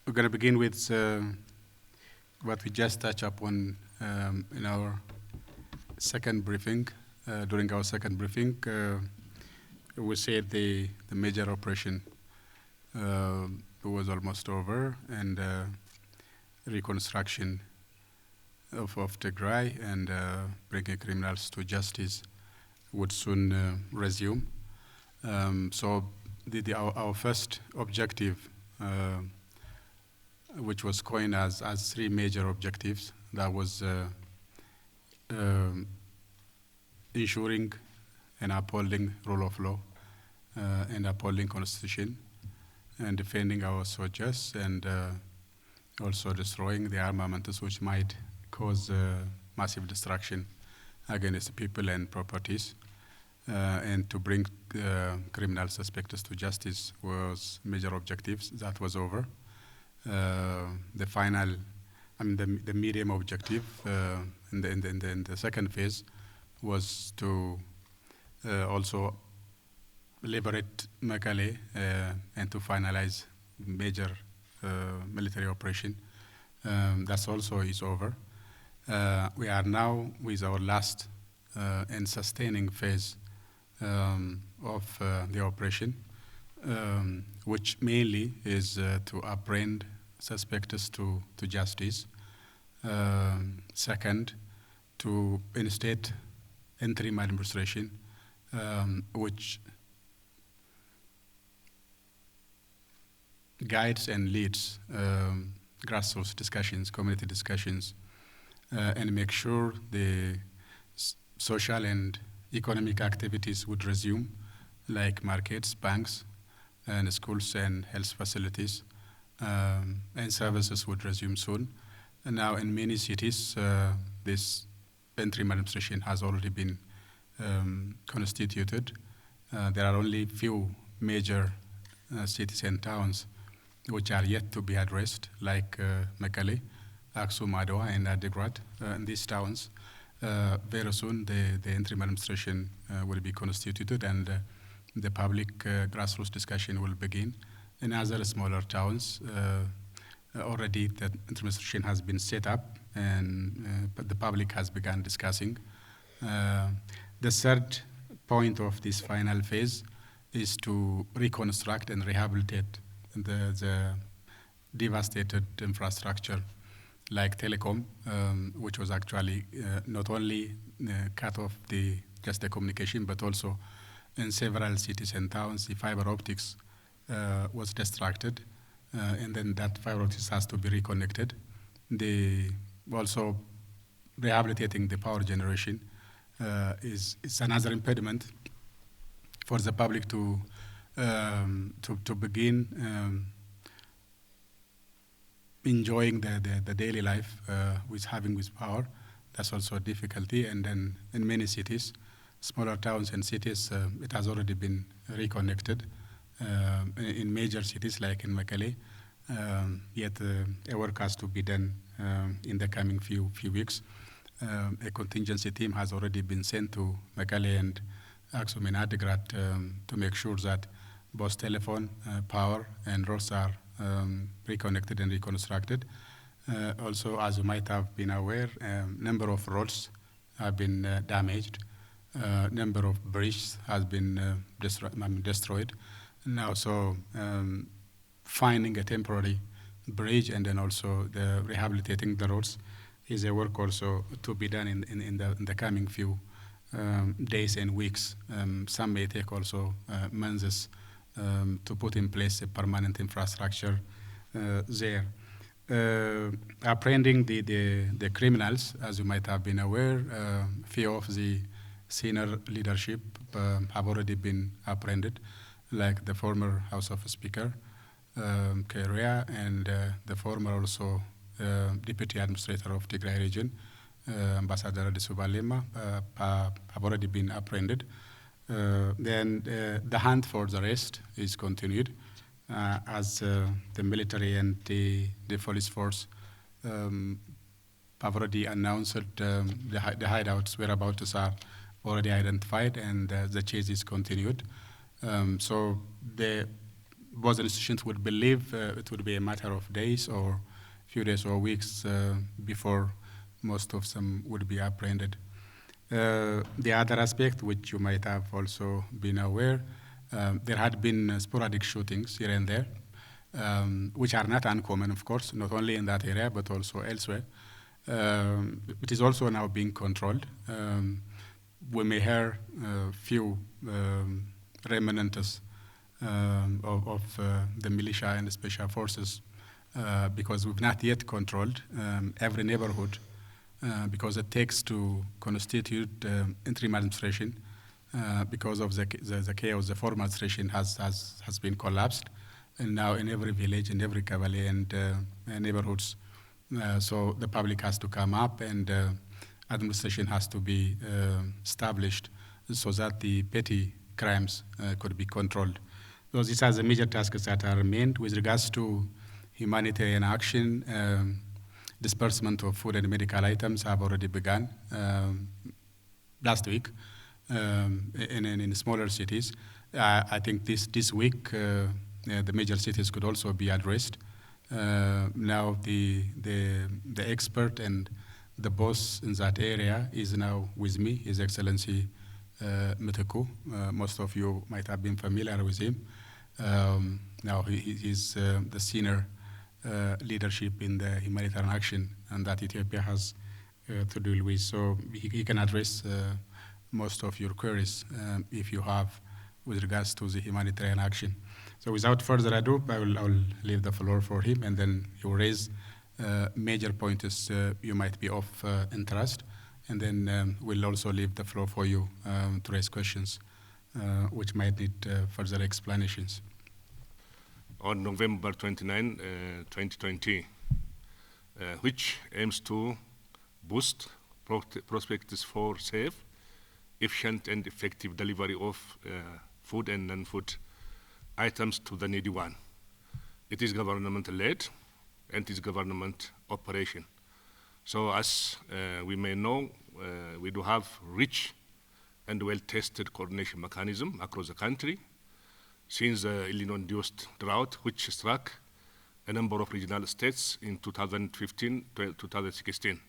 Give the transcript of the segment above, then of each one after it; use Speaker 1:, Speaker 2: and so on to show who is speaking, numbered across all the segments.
Speaker 1: We're going to begin with what we just touched upon in our second briefing. During our second briefing, we said the major operation was almost over, and reconstruction of Tigray and bringing criminals to justice would soon resume. So our first objective, which was coined as three major objectives, that was ensuring and upholding rule of law and upholding constitution and defending our soldiers, and also destroying the armaments which might cause massive destruction against people and properties, and to bring criminal suspects to justice was major objectives. That was over. The final, the medium objective in the second phase was to also liberate Mekelle and to finalize major military operation. That's also is over. We are now with our last and sustaining phase of the operation, which mainly is to apprehend suspects to justice. Second, to instate interim administration, which guides and leads grassroots discussions, community discussions, and make sure the social and economic activities would resume, like markets, banks, and schools and health facilities, and services would resume soon. And now in many cities, this interim administration has already been constituted. There are only few major cities and towns which are yet to be addressed, like Mekelle, Aksum, Adwa, and Adigrat. In these towns, very soon the interim administration will be constituted, and the public grassroots discussion will begin. In other smaller towns, already the administration has been set up, and but the public has begun discussing. The third point of this final phase is to reconstruct and rehabilitate the devastated infrastructure, like telecom, which was actually not only cut off just the communication, but also in several cities and towns, the fiber optics was destructed, and then that fiber optics has to be reconnected. Also rehabilitating the power generation is another impediment for the public to begin enjoying the daily life with power. That's also a difficulty. And then in many cities, smaller towns and cities, it has already been reconnected. In major cities like in Mekelle, yet a work has to be done in the coming few weeks. A contingency team has already been sent to Mekelle and Aksum and Adigrat to make sure that both telephone, power, and roads are reconnected and reconstructed. Also, as you might have been aware, number of roads have been damaged. Number of bridges has been destroyed. Now, so finding a temporary bridge and then also the rehabilitating the roads is a work also to be done in the coming few days and weeks. Some may take also months to put in place a permanent infrastructure there. Apprehending the criminals, as you might have been aware, few of the senior leadership have already been apprehended, like the former House of Speaker, Keria, and the former also Deputy Administrator of Tigray region, Ambassador Adisubalema, have already been apprehended. Then the hunt for the rest is continued as the military and the police force have already announced that the hideouts whereabouts are already identified, and the chase is continued. So both institutions would believe it would be a matter of days or few days or weeks before most of them would be apprehended. The other aspect, which you might have also been aware, there had been sporadic shootings here and there, which are not uncommon, of course, not only in that area, but also elsewhere. It is also now being controlled. We may hear few remnants of the militia and the special forces because we've not yet controlled every neighborhood because it takes to constitute interim administration because of the chaos. The former administration has been collapsed, and now in every village, in every Kabale and neighborhoods, so the public has to come up and administration has to be established so that the petty crimes could be controlled. So these are the major tasks that are remained. With regards to humanitarian action, disbursement of food and medical items have already begun last week in smaller cities. I think this week the major cities could also be addressed. Now the expert and the boss in that area is now with me, His Excellency Mitiku. Most of you might have been familiar with him. Now he's the senior leadership in the humanitarian action and that Ethiopia has to deal with. So he can address most of your queries if you have with regards to the humanitarian action. So without further ado, I will leave the floor for him, and then he will raise major points you might be of interest, and then we'll also leave the floor for you to raise questions which might need further explanations.
Speaker 2: On November 29, 2020, which aims to boost prospects for safe, efficient and effective delivery of food and non-food items to the needy one. It is government-led and it is government operation. So as we may know, we do have rich and well-tested coordination mechanism across the country since the El Nino-induced drought, which struck a number of regional states in 2015 to 2016.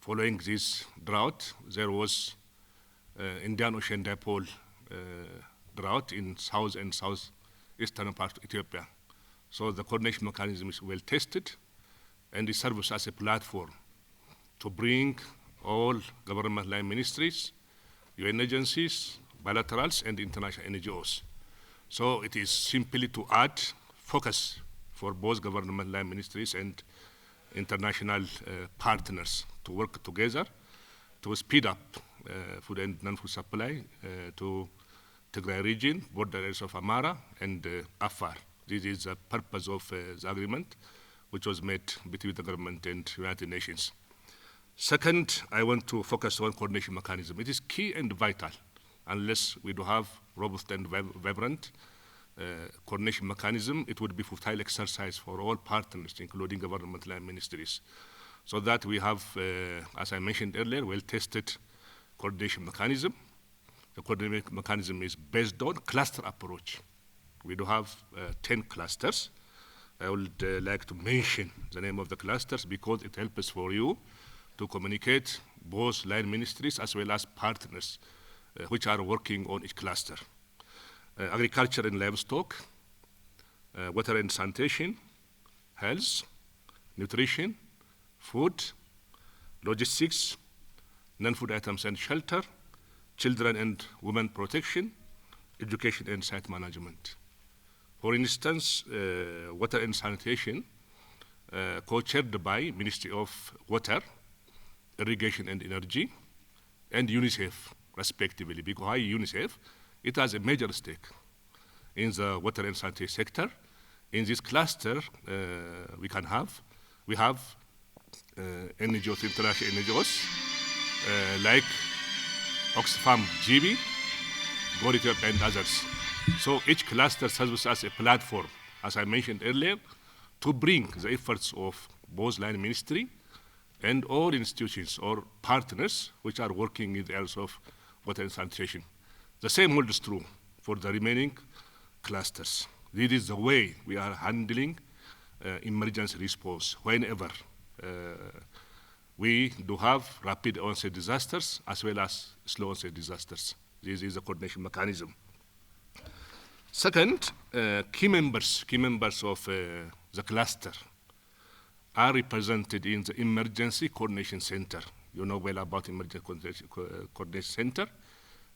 Speaker 2: Following this drought, there was Indian Ocean dipole drought in south and southeastern part of Ethiopia. So the coordination mechanism is well tested, and it serves as a platform to bring all government line ministries, UN agencies, bilaterals, and international NGOs. So it is simply to add focus for both government line ministries and international partners to work together to speed up food and non-food supply to Tigray region, border areas of Amara and Afar. This is the purpose of the agreement which was made between the government and United Nations. Second, I want to focus on coordination mechanism. It is key and vital. Unless we do have robust and vibrant coordination mechanism, it would be futile exercise for all partners, including government line ministries. So that we have, as I mentioned earlier, well-tested coordination mechanism. The coordination mechanism is based on cluster approach. We do have 10 clusters. I would like to mention the name of the clusters because it helps for you to communicate both line ministries as well as partners which are working on each cluster. Agriculture and livestock, water and sanitation, health, nutrition, food, logistics, non-food items and shelter, children and women protection, education and site management. For instance, water and sanitation, co-chaired by Ministry of Water, Irrigation and Energy, and UNICEF, respectively, because UNICEF, it has a major stake in the water and sanitation sector. In this cluster, we have NGOs, international NGOs, like Oxfam GB, Gold Ethiopia, and others. So each cluster serves as a platform, as I mentioned earlier, to bring the efforts of both line ministry and all institutions or partners which are working in the areas of water and sanitation. The same holds true for the remaining clusters. This is the way we are handling emergency response whenever we do have rapid onset disasters as well as slow onset disasters. This is a coordination mechanism. Second, key members of the cluster are represented in the Emergency Coordination Center. You know well about Emergency Coordination Center.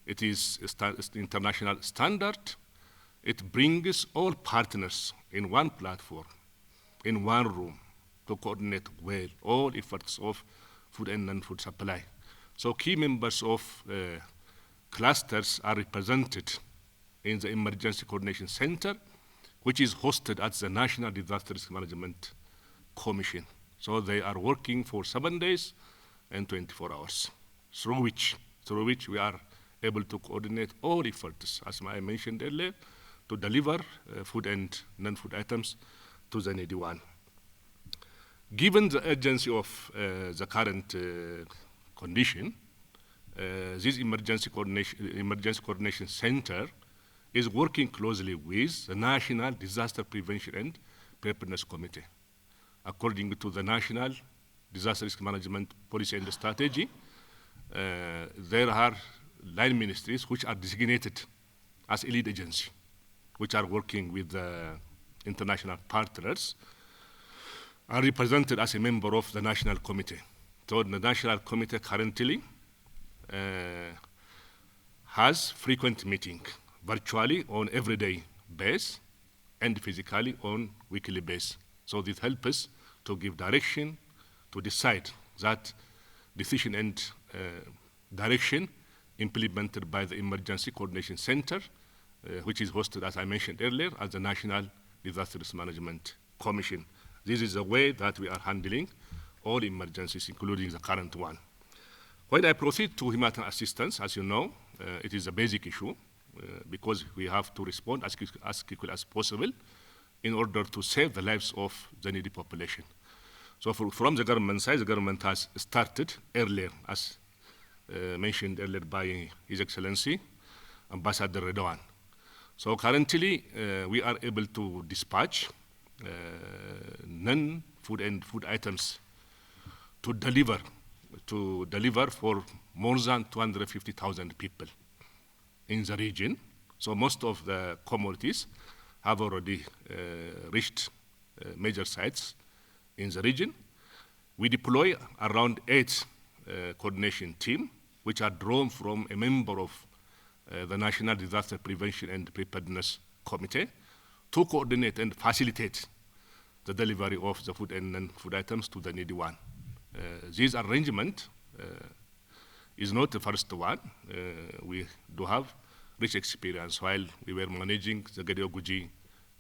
Speaker 2: It is an international standard. It brings all partners in one platform, in one room, to coordinate well all efforts of food and non-food supply. So key members of clusters are represented in the Emergency Coordination Center, which is hosted at the National Disaster Risk Management Commission. So they are working for 7 days and 24 hours, through which we are able to coordinate all efforts, as I mentioned earlier, to deliver food and non-food items to the needy one. Given the urgency of the current condition, this Emergency Coordination Center is working closely with the National Disaster Prevention and Preparedness Committee. According to the National Disaster Risk Management Policy and Strategy, there are 9 ministries which are designated as a lead agency, which are working with the international partners, are represented as a member of the National Committee. So the National Committee currently has frequent meeting, virtually on everyday basis and physically on weekly basis. So this helps us to give direction, to decide that decision and direction implemented by the Emergency Coordination Center, which is hosted, as I mentioned earlier, as the National Disaster Risk Management Commission. This is the way that we are handling all emergencies, including the current one. When I proceed to humanitarian assistance, as you know, it is a basic issue because we have to respond as quickly as possible in order to save the lives of the needy population. So from the government side, the government has started earlier, as mentioned earlier by His Excellency, Ambassador Redwan. So currently, we are able to dispatch non-food and food items to deliver for more than 250,000 people in the region. So most of the commodities have already reached major sites in the region. We deploy around 8 coordination teams, which are drawn from a member of the National Disaster Prevention and Preparedness Committee to coordinate and facilitate the delivery of the food and non-food items to the needy one. This arrangement is not the first one. We do have rich experience while we were managing the Gadeoguji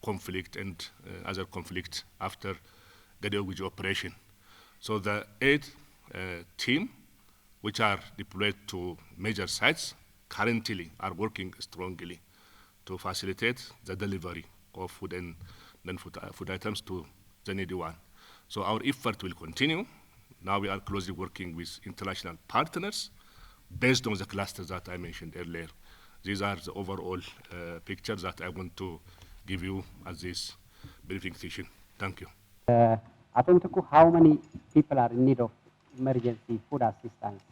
Speaker 2: conflict and other conflicts after Gadeoguji operation. So the 8 teams, which are deployed to major sites, currently are working strongly to facilitate the delivery of food and non-food items to the needy one. So our effort will continue. Now we are closely working with international partners based on the clusters that I mentioned earlier. These are the overall pictures that I want to give you as this briefing session. Thank you.
Speaker 3: Mitiku, how many people are in need of emergency food assistance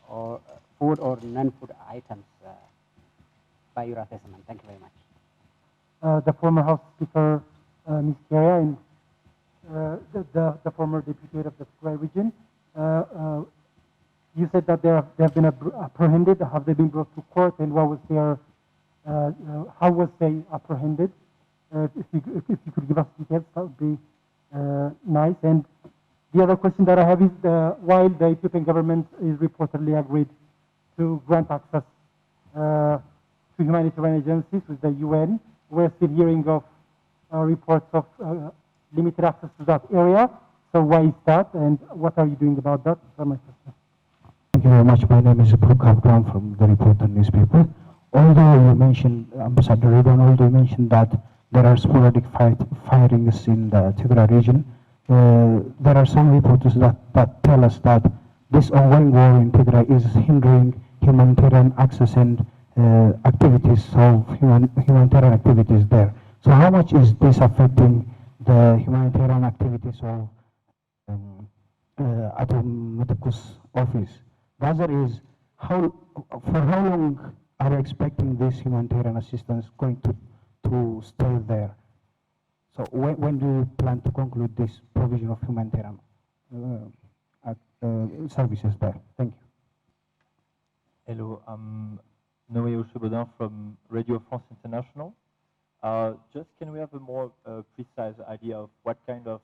Speaker 3: or food or non-food items by your assessment? Thank you very much.
Speaker 4: The former House Speaker, Ms. Keria, and the former Deputy of the Tigray region, you said that they have been apprehended. Have they been brought to court, and what was their, how was they apprehended? If you could give us details, that would be nice. And the other question that I have is, while the Ethiopian government is reportedly agreed to grant access to humanitarian agencies with the UN, we're still hearing of reports of limited access to that area. So why is that, and what are you doing about that? That's my question.
Speaker 5: Thank you very much. My name is Prukab Brown from the Reporter newspaper. Although you mentioned, Ambassador Redwan, although you mentioned that there are sporadic firings in the Tigray region, there are some reports that tell us that this ongoing war in Tigray is hindering humanitarian access and activities of humanitarian activities there. So how much is this affecting the humanitarian activities of Mitiku's office? The other is, for how long are you expecting this humanitarian assistance going to stay there? So when do you plan to conclude this provision of humanitarian services there? Thank you.
Speaker 6: Hello, I'm Noé Ochebodin from Radio France International. Just can we have a more precise idea of what kind of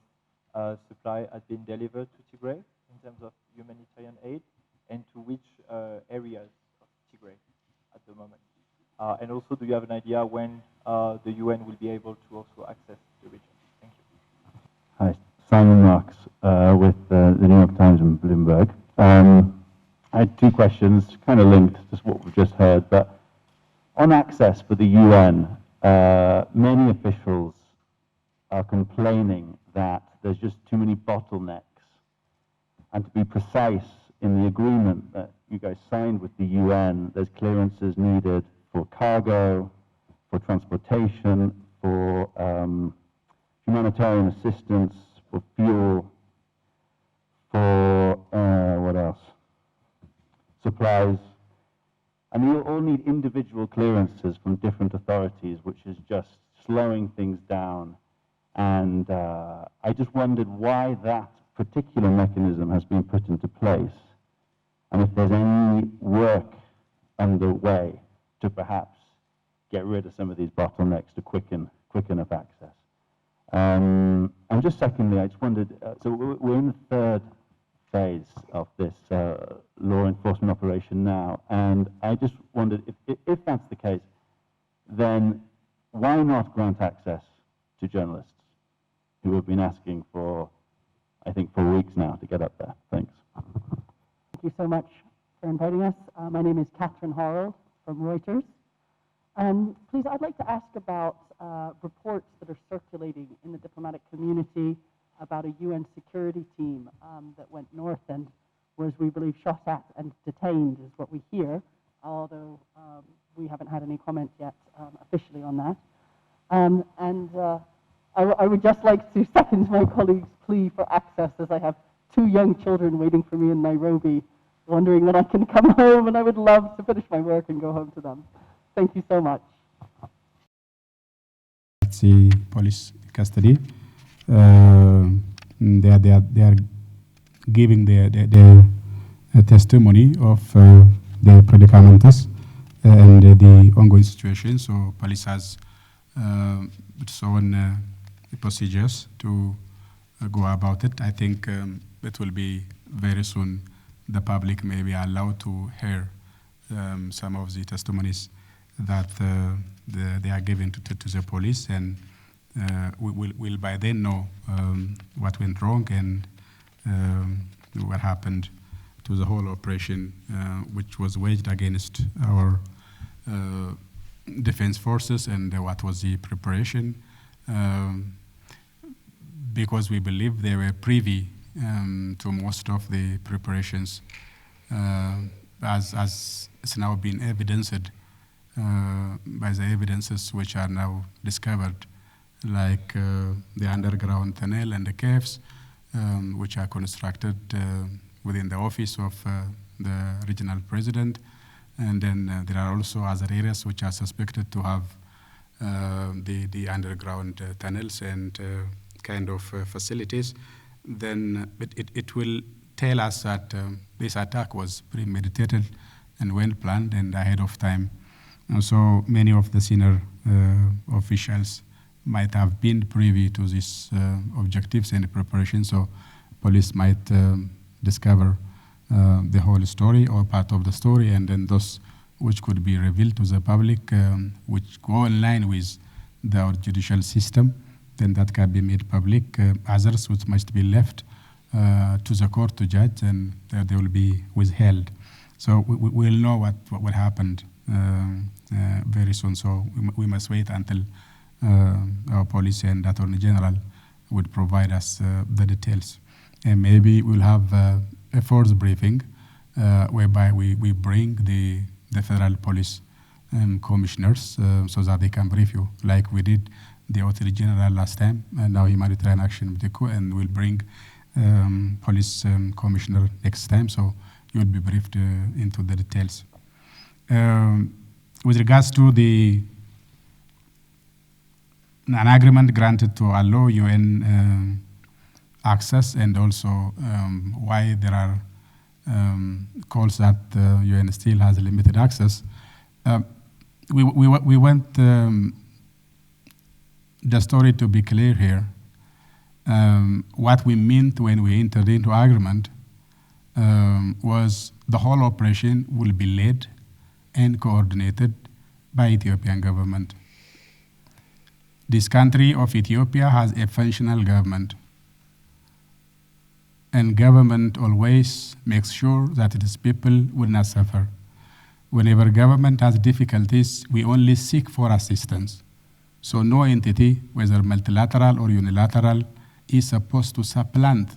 Speaker 6: supply has been delivered to Tigray in terms of humanitarian aid, and to which areas of Tigray at the moment? And also, do you have an idea when the UN will be able to also access the region? Thank you.
Speaker 7: Hi, Simon Marks with the New York Times and Bloomberg. I had two questions, kind of linked to what we've just heard, but on access for the UN, many officials are complaining that there's just too many bottlenecks. And to be precise, in the agreement that you guys signed with the UN, there's clearances needed for cargo, for transportation, for humanitarian assistance, for fuel, for what else? Supplies. And you all need individual clearances from different authorities, which is just slowing things down. And I just wondered why that particular mechanism has been put into place, and if there's any work underway to perhaps get rid of some of these bottlenecks to quicken up access. And just secondly, I just wondered, so we're in the third phase of this law enforcement operation now, and I just wondered if that's the case, then why not grant access to journalists who have been asking for, I think, for weeks now to get up there? Thanks.
Speaker 8: Thank you so much for inviting us. My name is Catherine Harrell from Reuters. Please, I'd like to ask about reports that are circulating in the diplomatic community about a UN security team that went north and was, we believe, shot at and detained, is what we hear, although we haven't had any comment yet officially on that. I would just like to second my colleague's plea for access, as I have two young children waiting for me in Nairobi, wondering when I can come home, and I would love to finish my work and go home to them. Thank you so much.
Speaker 1: The police custody. They are giving their testimony of the predicaments and the ongoing situation. So police has its own procedures to go about it. I think it will be very soon the public may be allowed to hear some of the testimonies that they are given to the police, and we'll by then know what went wrong and what happened to the whole operation, which was waged against our defense forces, and what was the preparation, because we believe they were privy to most of the preparations, as it's now been evidenced by the evidences which are now discovered, like the underground tunnel and the caves, which are constructed within the office of the regional president. And then there are also other areas which are suspected to have the underground tunnels and kind of facilities. Then it will tell us that this attack was premeditated and well planned and ahead of time. And so many of the senior officials might have been privy to these objectives and preparation, so police might discover the whole story or part of the story, and then those which could be revealed to the public, which go in line with our judicial system, then that can be made public. Others which must be left to the court to judge, and they will be withheld. So we'll know what will happen very soon. So we must wait until our police and Attorney General would provide us the details. And maybe we'll have a fourth briefing whereby we bring the federal police commissioners so that they can brief you, like we did the Authority General last time, and now Humanitarian Action Mitiku, and we'll bring Police Commissioner next time, so you'll be briefed into the details. With regards to an agreement granted to allow UN access, and also why there are calls that UN still has limited access. We want the story to be clear here. What we meant when we entered into agreement was the whole operation will be led and coordinated by Ethiopian government. This country of Ethiopia has a functional government, and government always makes sure that its people will not suffer. Whenever government has difficulties, we only seek for assistance. So no entity, whether multilateral or unilateral, is supposed to supplant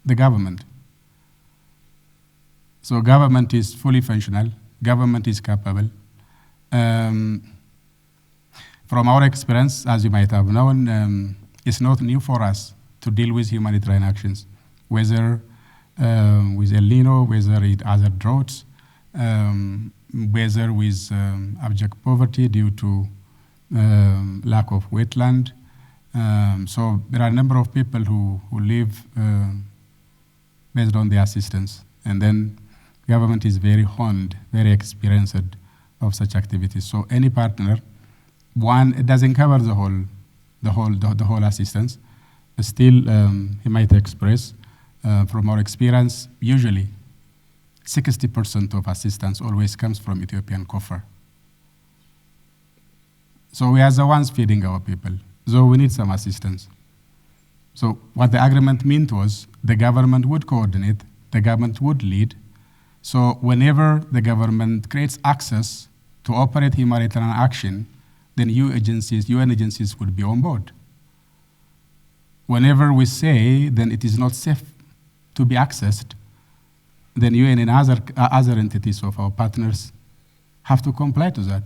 Speaker 1: the government. So government is fully functional, government is capable. From our experience, as you might have known, it's not new for us to deal with humanitarian actions, whether with El Nino, whether it other droughts, whether with abject poverty due to lack of wetland. So there are a number of people who live based on the assistance, and then government is very honed, very experienced of such activities. So any partner, one, it doesn't cover the whole assistance. Still, he might express from our experience, usually 60% of assistance always comes from Ethiopian coffer. So we are the ones feeding our people. So we need some assistance. So what the agreement meant was the government would coordinate, the government would lead. So whenever the government creates access to operate humanitarian action, then UN agencies would be on board. Whenever we say then it is not safe to be accessed, then UN and other entities of our partners have to comply to that.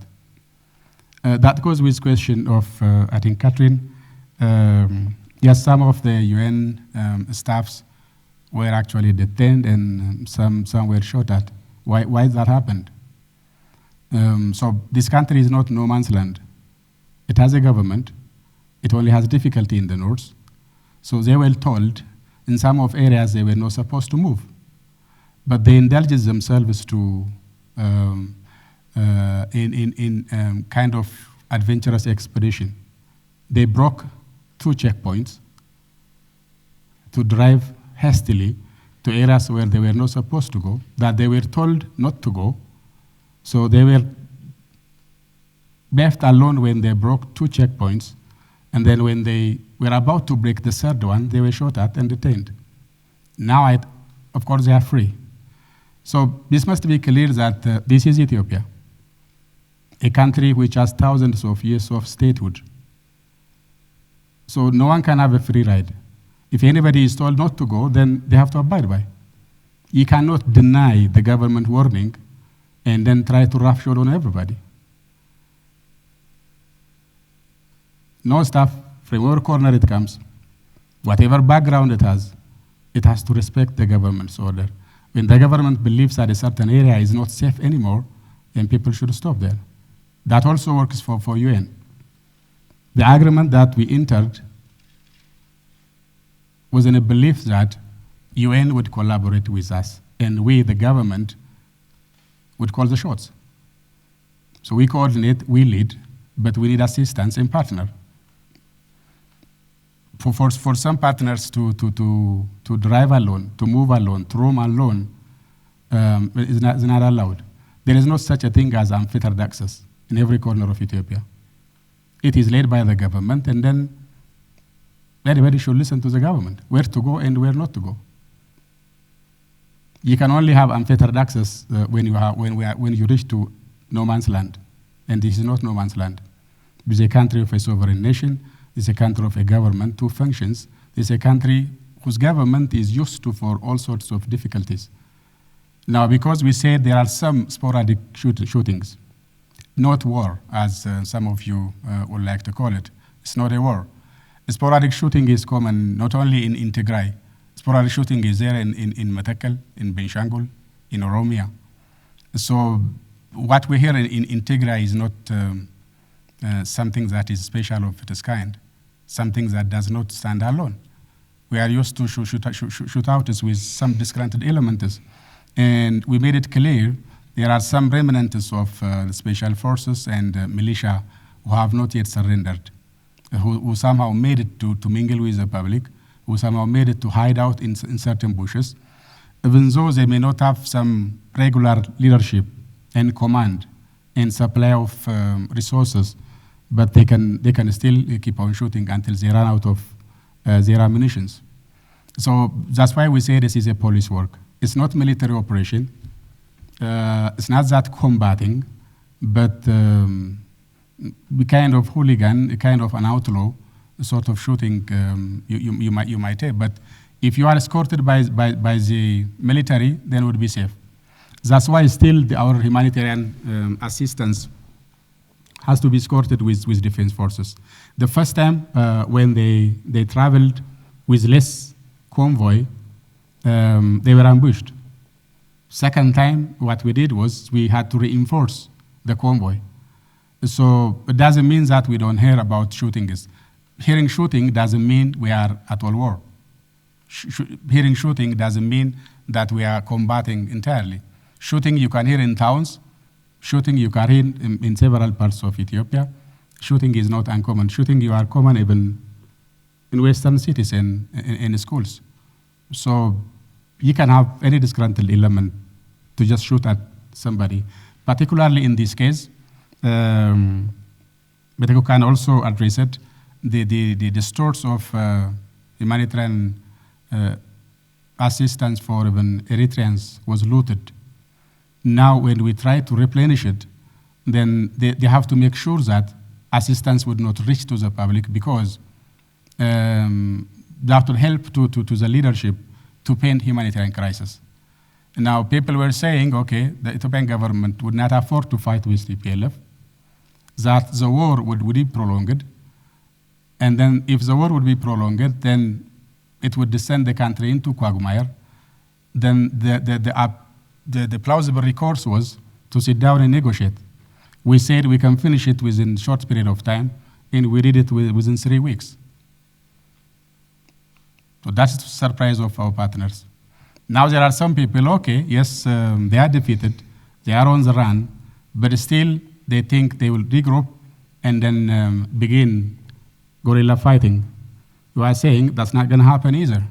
Speaker 1: That goes with question of, I think, Catherine. Yes, some of the UN staffs were actually detained and some were shot at. Why that happened? So this country is not no man's land. It has a government. It only has difficulty in the north. So they were told in some of areas they were not supposed to move. But they indulged themselves to in kind of adventurous expedition. They broke 2 checkpoints to drive hastily to areas where they were not supposed to go, that they were told not to go. So they were left alone when they broke 2 checkpoints, and then when they were about to break the 3rd one, they were shot at and detained. Now, of course, they are free. So this must be clear that this is Ethiopia, a country which has thousands of years of statehood. So no one can have a free ride. If anybody is told not to go, then they have to abide by. You cannot deny the government warning and then try to roughshod on everybody. No staff, from whatever corner it comes, whatever background it has to respect the government's order. When the government believes that a certain area is not safe anymore, then people should stop there. That also works for UN. The agreement that we entered was in a belief that UN would collaborate with us, and we, the government, would call the shots. So we coordinate, we lead, but we need assistance and partner. For some partners to drive alone, to move alone, to roam alone, is not allowed. There is no such a thing as unfettered access in every corner of Ethiopia. It is led by the government, and then everybody should listen to the government, where to go and where not to go. You can only have unfettered access when you reach to no man's land, and this is not no man's land. This is a country of a sovereign nation. This is a country of a government who functions. This is a country whose government is used to for all sorts of difficulties. Now, because we said there are some sporadic shootings, not war, as some of you would like to call it, It's not a war. Sporadic shooting is common not only in Tigray. Sporadic shooting is there in Mitiku, in Benshangul, in Oromia. So what we hear in Tigray is not something that is special of its kind, something that does not stand alone. We are used to shootouts with some disgruntled elements. And we made it clear there are some remnants of the special forces and militia who have not yet surrendered, who somehow made it to mingle with the public, who somehow made it to hide out in certain bushes, even though they may not have some regular leadership and command and supply of resources, but they can still keep on shooting until they run out of their ammunition. So that's why we say this is a police work. It's not military operation. It's not that combating, but the kind of hooligan, a kind of an outlaw sort of shooting you might have. But if you are escorted by the military, then it would be safe. That's why still our humanitarian assistance has to be escorted with defense forces. The first time when they traveled with less convoy, they were ambushed. Second time, what we did was we had to reinforce the convoy. So it doesn't mean that we don't hear about shootings. Hearing shooting doesn't mean we are at all war. Hearing shooting doesn't mean that we are combating entirely. Shooting you can hear in towns. Shooting you can hear in several parts of Ethiopia. Shooting is not uncommon. Shooting you are common even in Western cities and in schools. So you can have any disgruntled element to just shoot at somebody. Particularly in this case, Mitiku can also address it. The stores of humanitarian assistance for even Eritreans was looted. Now when we try to replenish it, then they have to make sure that assistance would not reach to the public because that would help to the leadership to paint humanitarian crisis. Now people were saying, okay, the Ethiopian government would not afford to fight with TPLF, that the war would be prolonged, and then if the war would be prolonged, then it would descend the country into quagmire. Then the plausible recourse was to sit down and negotiate. We said we can finish it within a short period of time, and we did it within 3 weeks. So that's the surprise of our partners. Now there are some people, okay, yes, they are defeated, they are on the run, but still they think they will regroup and then begin guerrilla fighting. You are saying that's not going to happen either.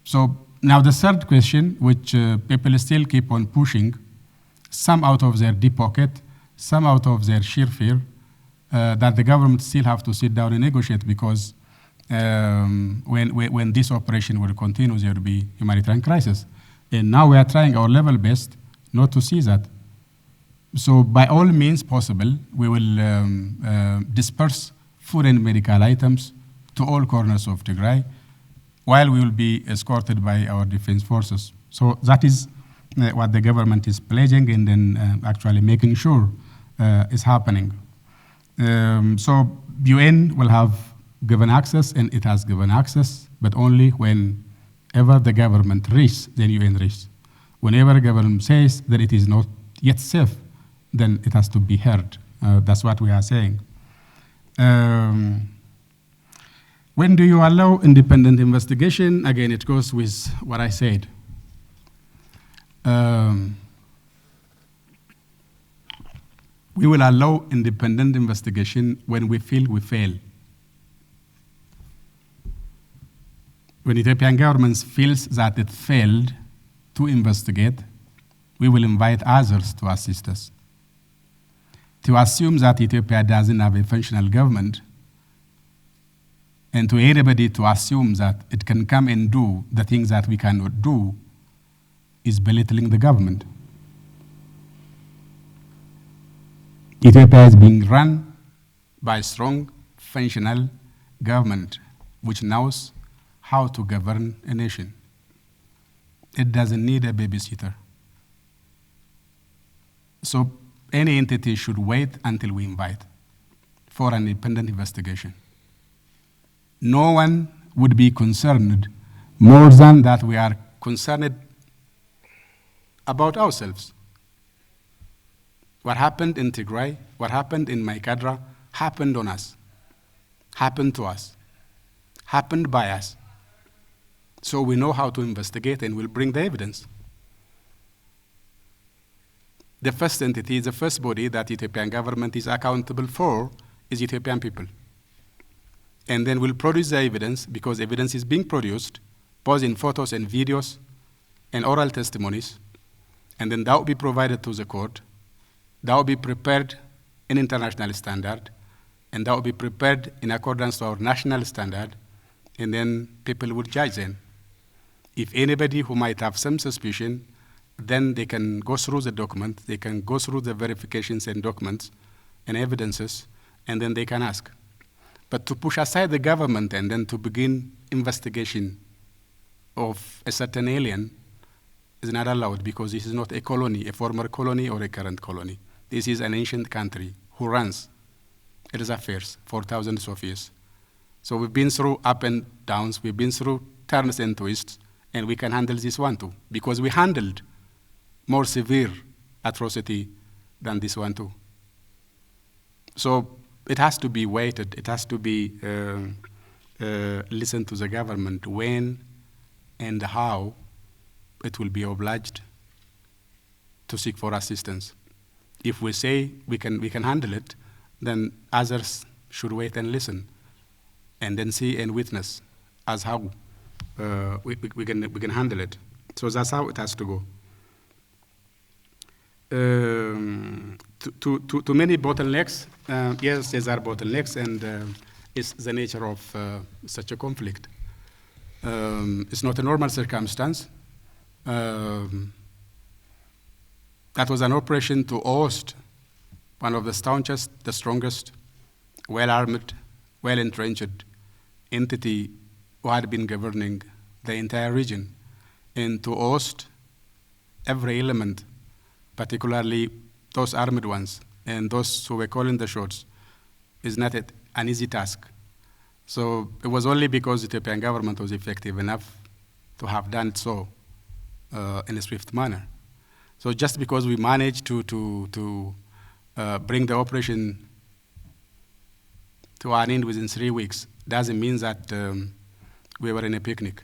Speaker 1: So now the third question, which people still keep on pushing, some out of their deep pocket, some out of their sheer fear, that the government still have to sit down and negotiate because when this operation will continue, there will be humanitarian crisis. And now we are trying our level best not to see that. So by all means possible, we will disperse food and medical items to all corners of Tigray, while we will be escorted by our defense forces. So that is what the government is pledging and then actually making sure is happening. So UN will have given access, and it has given access, but only whenever the government reaches, then UN reaches. Whenever the government says that it is not yet safe, then it has to be heard. That's what we are saying. When do you allow independent investigation? Again, it goes with what I said. We will allow independent investigation when we feel we fail. When the Ethiopian government feels that it failed to investigate, we will invite others to assist us. To assume that Ethiopia doesn't have a functional government, and to anybody to assume that it can come and do the things that we cannot do, is belittling the government. Ethiopia is being run by a strong, functional government, which knows how to govern a nation. It doesn't need a babysitter. So any entity should wait until we invite. for an independent investigation. No one would be concerned more than that we are concerned about ourselves. What happened in Tigray, what happened in Maikadra, happened on us, happened to us, happened by us. So we know how to investigate and we'll bring the evidence. The first entity, the first body that Ethiopian government is accountable for is Ethiopian people. And then we'll produce the evidence, because evidence is being produced, both in photos and videos and oral testimonies, and then that will be provided to the court. That will be prepared in international standard, and that will be prepared in accordance to our national standard, and then people will judge them. If anybody who might have some suspicion, then they can go through the document, they can go through the verifications and documents and evidences, and then they can ask. But to push aside the government and then to begin investigation of a certain alien is not allowed, because this is not a colony, a former colony or a current colony. This is an ancient country who runs its affairs for thousands of years. So we've been through up and downs, we've been through turns and twists, and we can handle this one too, because we handled more severe atrocity than this one too. So it has to be weighted, it has to be listened to the government when and how it will be obliged to seek for assistance. If we say we can handle it, then others should wait and listen, and then see and witness as how we can handle it. So that's how it has to go. To many bottlenecks, yes, there are bottlenecks, and it's the nature of such a conflict. It's not a normal circumstance. That was an operation to oust one of the staunchest, the strongest, well-armed, well-entrenched entity who had been governing the entire region, and to oust every element, particularly those armed ones and those who were calling the shots, is not an easy task. So it was only because the Ethiopian government was effective enough to have done so in a swift manner. So just because we managed to bring the operation to an end within 3 weeks doesn't mean that we were in a picnic.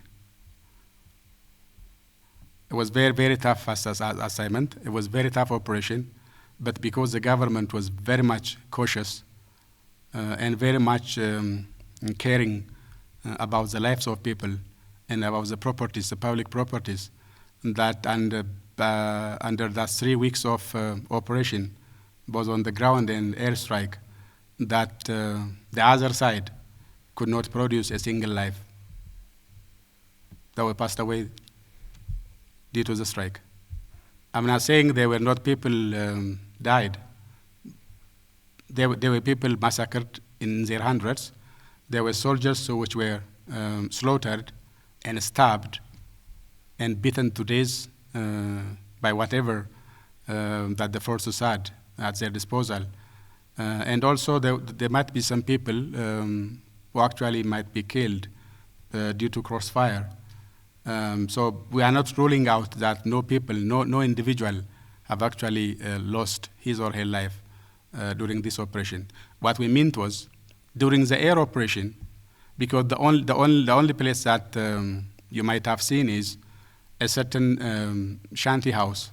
Speaker 1: It was very, very tough assignment. It was very tough operation, but because the government was very much cautious and very much caring about the lives of people and about the properties, the public properties, that under that 3 weeks of operation, both on the ground and airstrike, that the other side could not produce a single life that were passed away due to the strike. I'm not saying there were not people died. There were people massacred in their hundreds. There were soldiers which were slaughtered and stabbed and beaten to death by whatever that the forces had at their disposal. And also there might be some people who actually might be killed due to crossfire. So we are not ruling out that no people, no individual have actually lost his or her life during this operation. What we meant was, during the air operation, because the only place that you might have seen is a certain shanty house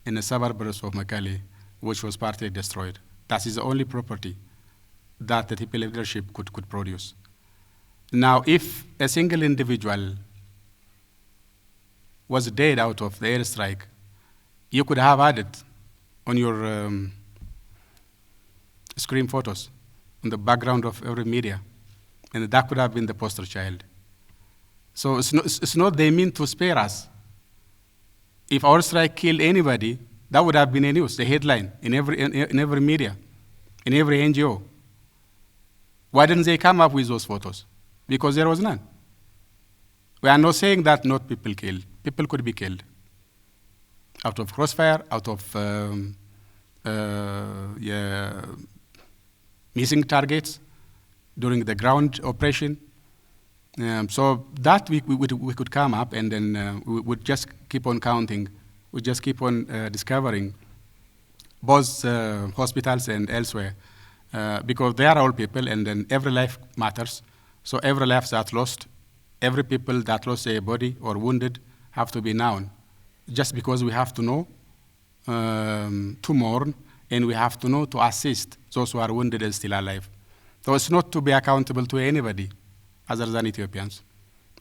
Speaker 1: in the suburbs of Mekelle, which was partly destroyed. That is the only property that the TPLF leadership could produce. Now, if a single individual was dead out of the airstrike, you could have had it on your screen photos, on the background of every media, and that could have been the poster child. So it's not they mean to spare us. If our strike killed anybody, that would have been a news, the headline in every media, in every NGO. Why didn't they come up with those photos? Because there was none. We are not saying that not people killed. People could be killed out of crossfire, out of missing targets during the ground operation. So that we could come up, and then we would just keep on counting. We just keep on discovering both hospitals and elsewhere, because they are all people, and then every life matters. So every life that's lost, every people that lost a body or wounded have to be known. Just because we have to know to mourn, and we have to know to assist those who are wounded and still alive. So it's not to be accountable to anybody other than Ethiopians,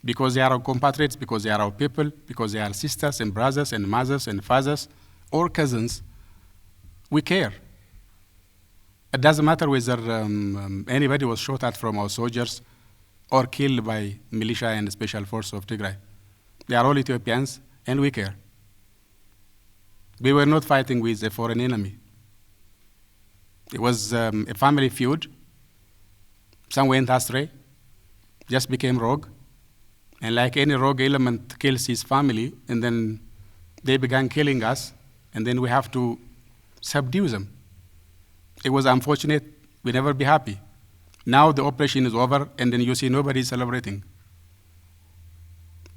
Speaker 1: because they are our compatriots, because they are our people, because they are sisters and brothers and mothers and fathers or cousins. We care. It doesn't matter whether anybody was shot at from our soldiers or killed by militia and special force of Tigray. They are all Ethiopians, and we care. We were not fighting with a foreign enemy. It was a family feud. Some went astray, just became rogue. And like any rogue element kills his family, and then they began killing us, and then we have to subdue them. It was unfortunate. We'll never be happy. Now the operation is over, and then you see nobody celebrating,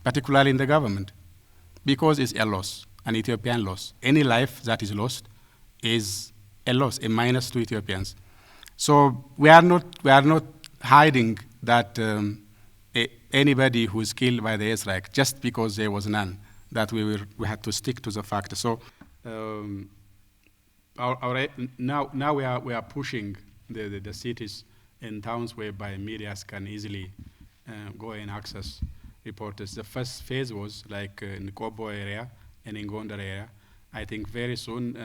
Speaker 1: particularly in the government, because it's a loss, an Ethiopian loss. Any life that is lost is a loss, a minus to Ethiopians. So we are not hiding that anybody who is killed by the airstrike, just because there was none, that we had to stick to the fact. So now we are pushing the cities and towns whereby media can easily go and access reporters. The first phase was like in the Kobo area and in Gondar area. I think very soon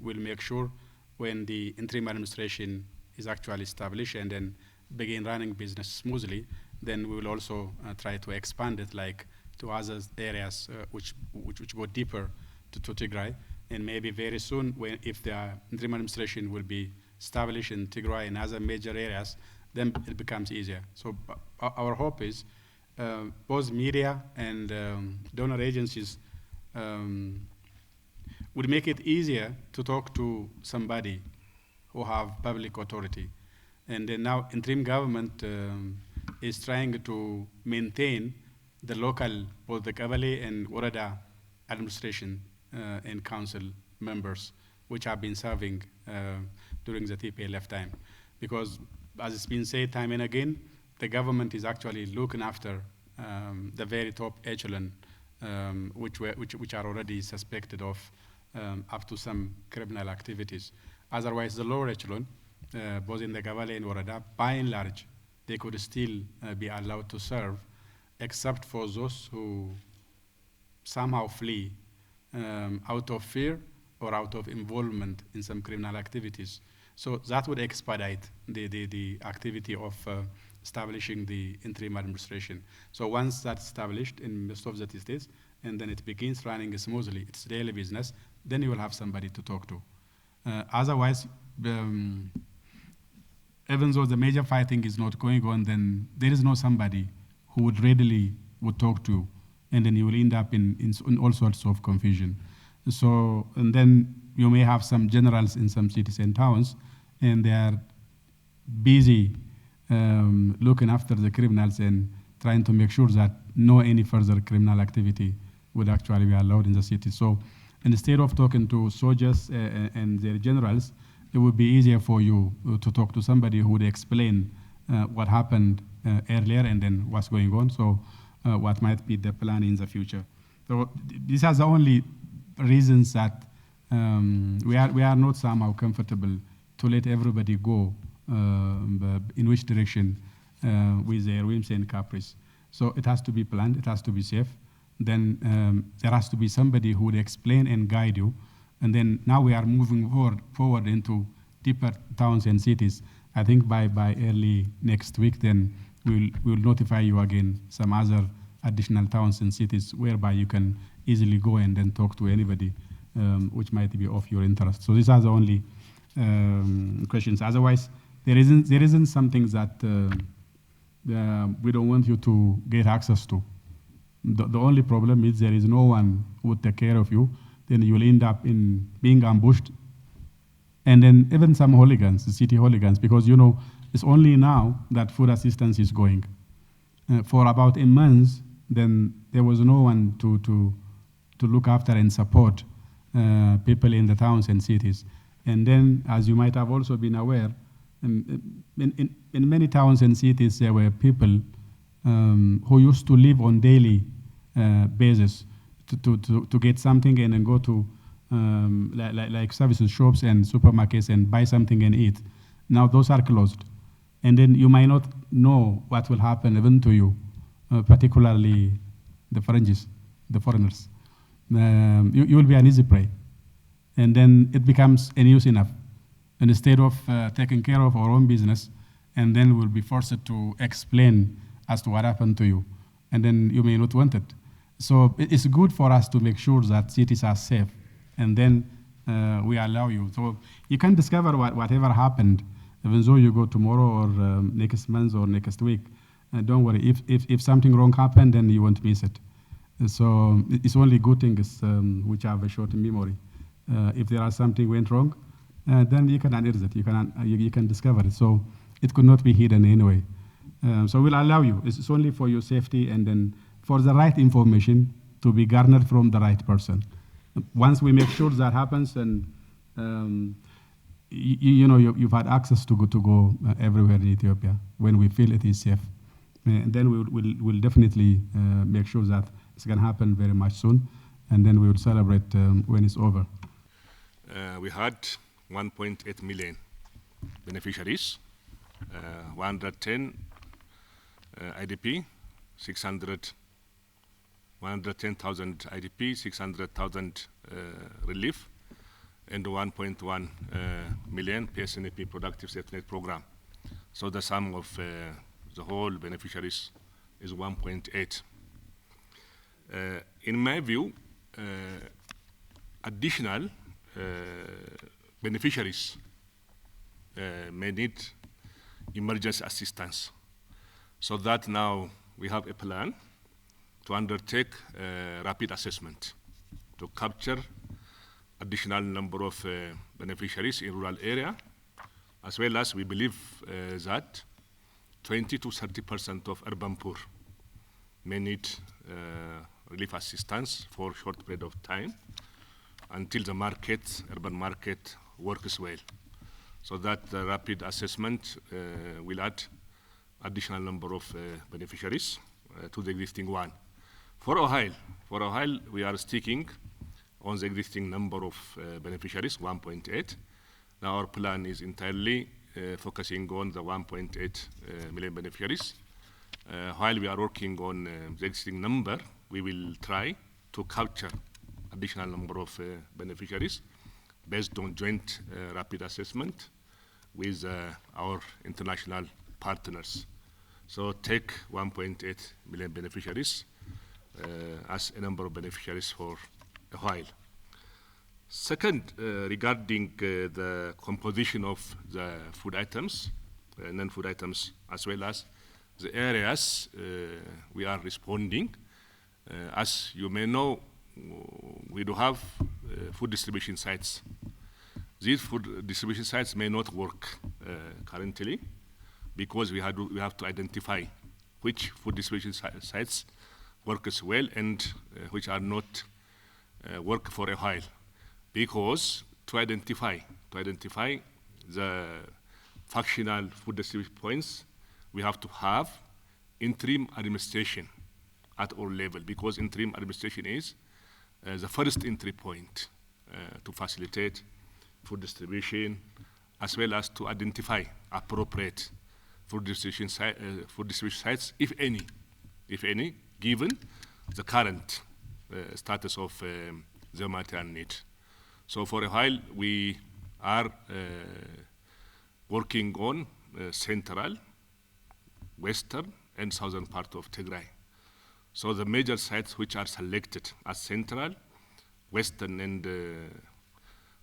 Speaker 1: we'll make sure when the interim administration is actually established and then begin running business smoothly, then we will also try to expand it like to other areas which go deeper to Tigray. And maybe very soon, if the interim administration will be established in Tigray and other major areas, then it becomes easier. So our hope is both media and donor agencies would make it easier to talk to somebody who have public authority. And then now interim government is trying to maintain the local, both the Kabale and Warada administration and council members, which have been serving during the TPLF time. Because as it's been said time and again, the government is actually looking after the very top echelon, which are already suspected of up to some criminal activities. Otherwise, the lower echelon, both in the Kabale and Warada, by and large, they could still be allowed to serve, except for those who somehow flee out of fear or out of involvement in some criminal activities. So that would expedite the activity of establishing the interim administration. So once that's established in most of the states, and then it begins running smoothly, its daily business, then you will have somebody to talk to. Otherwise, even though the major fighting is not going on, then there is no somebody who would readily would talk to, and then you will end up in all sorts of confusion. So, and then you may have some generals in some cities and towns, and they are busy looking after the criminals and trying to make sure that no any further criminal activity would actually be allowed in the city. So instead of talking to soldiers and their generals, it would be easier for you to talk to somebody who would explain what happened earlier and then what's going on, so what might be the plan in the future. So these are the only reasons that we are not somehow comfortable to let everybody go in which direction with their whims and caprice. So it has to be planned, it has to be safe. Then there has to be somebody who would explain and guide you. And then now we are moving forward into deeper towns and cities. I think by early next week, then we'll notify you again some other additional towns and cities whereby you can easily go and then talk to anybody which might be of your interest. So these are the only questions. Otherwise, there isn't something that we don't want you to get access to. The only problem is there is no one who would take care of you. Then you will end up in being ambushed And then even some hooligans, the city hooligans, because you know, it's only now that food assistance is going. For about a month, then there was no one to look after and support people in the towns and cities. And then, as you might have also been aware, in many towns and cities, there were people who used to live on daily basis to get something and then go to like services shops and supermarkets and buy something and eat. Now those are closed. And then you might not know what will happen even to you, particularly the foreigners. You will be an easy prey. And then it becomes a news enough. And instead of taking care of our own business, and then we'll be forced to explain as to what happened to you. And then you may not want it. So it's good for us to make sure that cities are safe. And then we allow you. So you can discover whatever happened, even though you go tomorrow or next month or next week. Don't worry, if something wrong happened, then you won't miss it. So it's only good things which have a short memory. If there are something went wrong, then you can unearth it. You can discover it. So it could not be hidden anyway. So we'll allow you. It's only for your safety and then for the right information to be garnered from the right person. Once we make sure that happens, and you've had access to go everywhere in Ethiopia when we feel it is safe, and then we'll definitely make sure that it's going to happen very much soon, and then we will celebrate when it's over.
Speaker 2: We had 1.8 million beneficiaries, 110 IDP, 110,000 IDP, 600,000 relief, and 1.1 million PSNP Productive Safety Net Program. So the sum of the whole beneficiaries is 1.8. In my view, additional beneficiaries may need emergency assistance. So that now we have a plan to undertake rapid assessment to capture additional number of beneficiaries in rural area, as well as we believe that 20 to 30% of urban poor may need relief assistance for a short period of time until the urban market works well. So that the rapid assessment will add additional number of beneficiaries to the existing one. For Ohio, we are sticking on the existing number of beneficiaries, 1.8. Now our plan is entirely focusing on the 1.8 million beneficiaries. While we are working on the existing number, we will try to capture additional number of beneficiaries based on joint rapid assessment with our international partners. So take 1.8 million beneficiaries as a number of beneficiaries for a while. Second, regarding the composition of the food items, non-food items, as well as the areas we are responding. As you may know, we do have food distribution sites. These food distribution sites may not work currently because we have to identify which food distribution sites works well and which are not work for a while. Because to identify the functional food distribution points, we have to have interim administration at all level, because interim administration is the first entry point to facilitate food distribution, as well as to identify appropriate food distribution sites, if any, given the current status of the humanitarian need. So for a while, we are working on central, western, and southern part of Tigray. So the major sites which are selected as central, western, and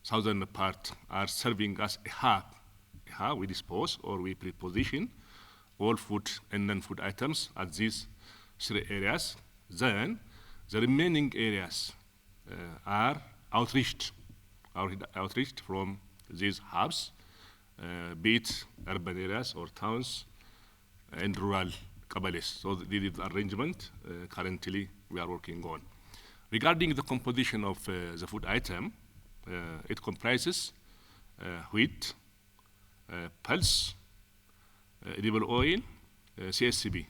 Speaker 2: southern part are serving as a hub. We dispose or we preposition all food and non-food items at these three areas. Then the remaining areas are outreached from these hubs, be it urban areas or towns and rural qabalis. So this is the arrangement currently we are working on. Regarding the composition of the food item, it comprises wheat, pulse, edible oil, CSCB,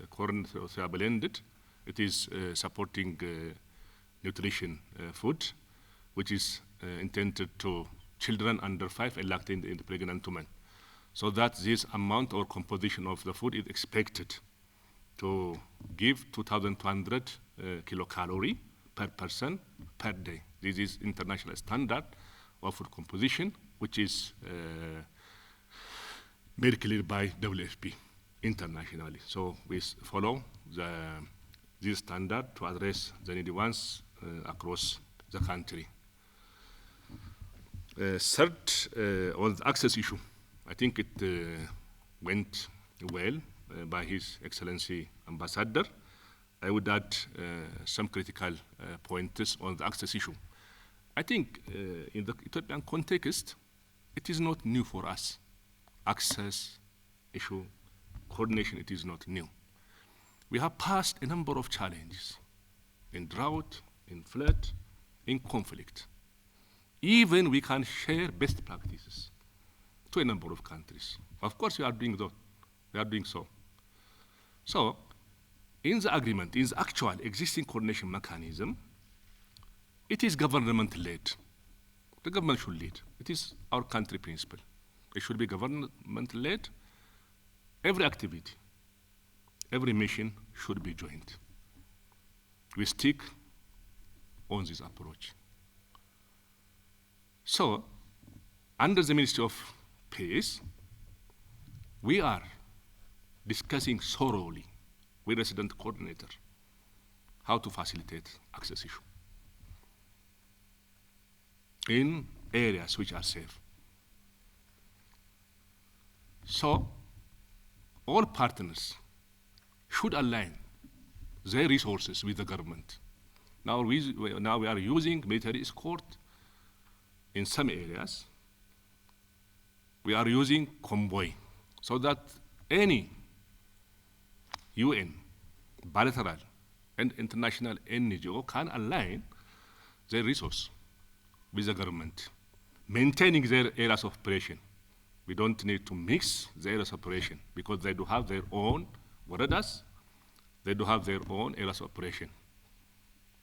Speaker 2: corn blended. It is supporting nutrition food, which is intended to children under 5 and lactating and pregnant women. So that this amount or composition of the food is expected to give 2,200 kilocalorie per person per day. This is international standard of food composition, which is made clear by WFP internationally. So we follow this standard to address the needy ones across the country. Third, on the access issue, I think it went well by His Excellency Ambassador. I would add some critical points on the access issue. I think in the Ethiopian context, it is not new for us. Access issue, coordination, it is not new. We have passed a number of challenges in drought, in flood, in conflict. Even we can share best practices to a number of countries. Of course, we are doing that. We are doing so. So, in the agreement, in the actual existing coordination mechanism, it is government-led. The government should lead. It is our country principle. It should be government-led. Every activity, every mission should be joint. We stick on this approach. So, under the Ministry of Peace, we are discussing thoroughly with resident coordinator how to facilitate access issue in areas which are safe. So, all partners should align their resources with the government. Now we are using military escort in some areas. We are using convoy so that any UN, bilateral, and international NGO can align their resource with the government, maintaining their areas of operation. We don't need to mix the areas of operation because they do have their own waradas, they do have their own areas of operation.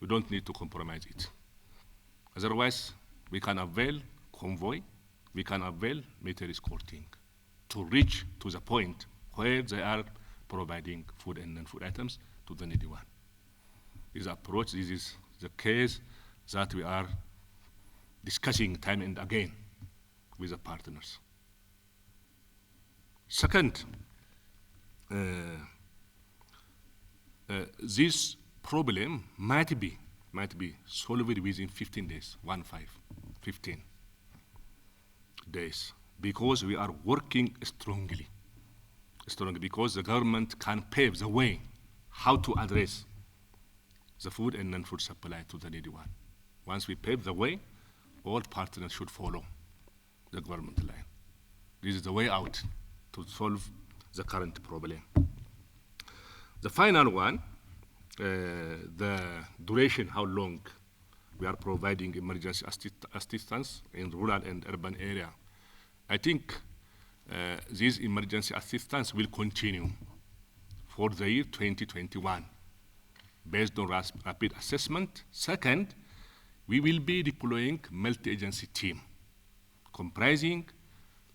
Speaker 2: We don't need to compromise it. Otherwise, we can avail convoy, we can avail military escorting to reach to the point where they are providing food and non-food items to the needy one. This approach, this is the case that we are discussing time and again with the partners. Second, this problem might be solved within 15 days, 15 days, because we are working strongly because the government can pave the way how to address the food and non-food supply to the needy one. Once we pave the way, all partners should follow the government line. This is the way out to solve the current problem. The final one, the duration, how long we are providing emergency assistance in rural and urban area. I think this emergency assistance will continue for the year 2021 based on rapid assessment. Second, we will be deploying multi-agency team comprising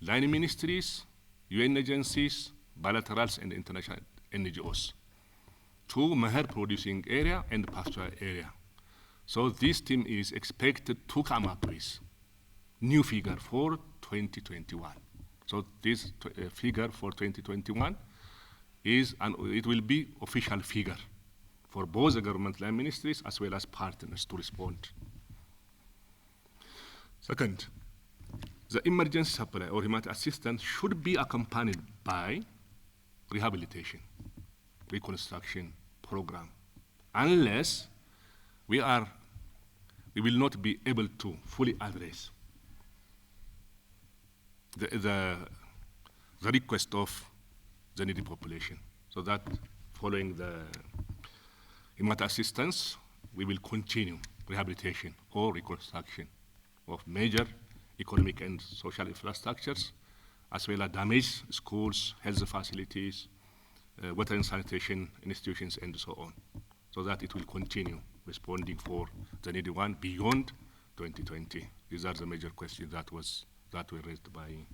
Speaker 2: line ministries, UN agencies, bilaterals, and international NGOs to Meher producing area and pastoral area. So this team is expected to come up with new figure for 2021. So this figure for 2021 is, it will be official figure for both the government line ministries as well as partners to respond. Second, the emergency supply or humanitarian assistance should be accompanied by rehabilitation, reconstruction program, unless we will not be able to fully address the request of the needy population. So that following the humanitarian assistance, we will continue rehabilitation or reconstruction of major economic and social infrastructures, as well as damaged schools, health facilities, water and sanitation institutions, and so on, so that it will continue responding for the needy one beyond 2020. These are the major questions that were raised by